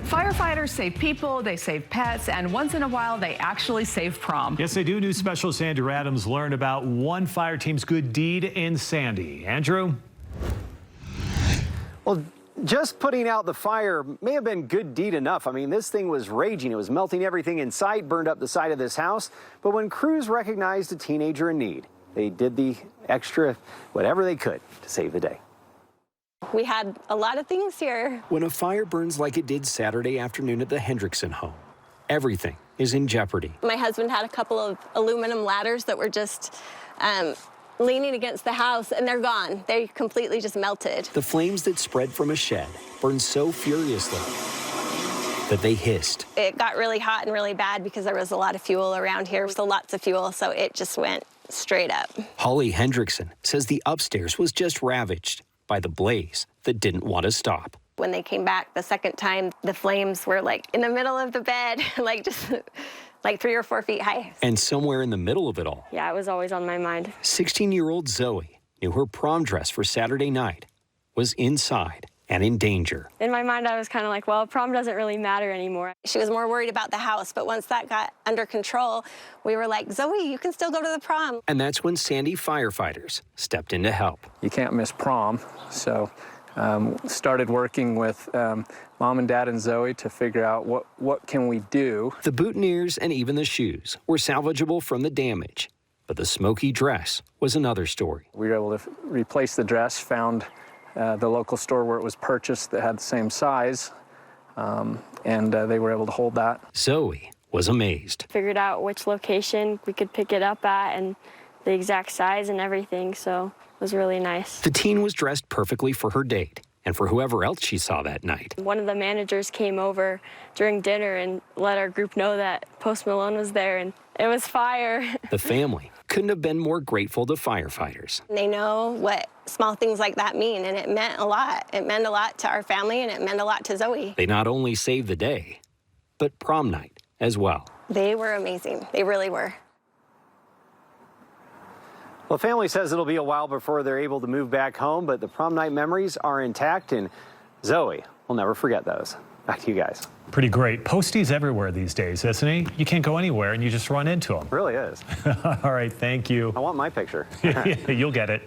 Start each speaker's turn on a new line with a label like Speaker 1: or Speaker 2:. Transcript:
Speaker 1: Firefighters save people, they save pets, and once in a while, they actually save prom.
Speaker 2: Yes, they do. News specialist Andrew Adams learned about one fire team's good deed in Sandy. Andrew?
Speaker 3: Well, just putting out the fire may have been good deed enough. I mean, this thing was raging. It was melting everything in sight, burned up the side of this house. But when crews recognized a teenager in need, they did the extra whatever they could to save the day.
Speaker 4: We had a lot of things here.
Speaker 3: When a fire burns like it did Saturday afternoon at the Hendrickson home, everything is in jeopardy.
Speaker 4: My husband had a couple of aluminum ladders that were just leaning against the house, and they're gone. They completely just melted.
Speaker 3: The flames that spread from a shed burned so furiously that they hissed.
Speaker 4: It got really hot and really bad because there was a lot of fuel around here, so lots of fuel, so it just went straight up.
Speaker 3: Holly Hendrickson says the upstairs was just ravaged by the blaze that didn't want to stop.
Speaker 4: When they came back the second time, the flames were like in the middle of the bed, like just like 3 or 4 feet high.
Speaker 3: And somewhere in the middle of it all,
Speaker 5: yeah, it was always on my mind.
Speaker 3: 16-year-old Zoe knew her prom dress for Saturday night was inside and in danger.
Speaker 5: In my mind, I was kind of like, well, prom doesn't really matter anymore.
Speaker 4: She was more worried about the house, but once that got under control, we were like, Zoe, you can still go to the prom.
Speaker 3: And that's when Sandy firefighters stepped in to help.
Speaker 6: You can't miss prom, so started working with Mom and Dad and Zoe to figure out what can we do.
Speaker 3: The boutonnieres and even the shoes were salvageable from the damage, but the smoky dress was another story.
Speaker 6: We were able to replace the dress, found the local store where it was purchased that had the same size, and they were able to hold that.
Speaker 3: Zoe was amazed.
Speaker 5: Figured out which location we could pick it up at and the exact size and everything, so it was really nice.
Speaker 3: The teen was dressed perfectly for her date and for whoever else she saw that night.
Speaker 5: One of the managers came over during dinner and let our group know that Post Malone was there, and it was fire.
Speaker 3: The family couldn't have been more grateful to firefighters.
Speaker 4: They know what small things like that mean, and it meant a lot. It meant a lot to our family, and it meant a lot to Zoe.
Speaker 3: They not only saved the day, but prom night as well.
Speaker 4: They were amazing. They really were.
Speaker 3: Well, the family says it'll be a while before they're able to move back home, but the prom night memories are intact, and Zoe will never forget those. Back to you guys.
Speaker 2: Pretty great. Posties everywhere these days, isn't he? You can't go anywhere and you just run into them.
Speaker 3: It really is.
Speaker 2: All right, thank you.
Speaker 3: I want my picture.
Speaker 2: You'll get it.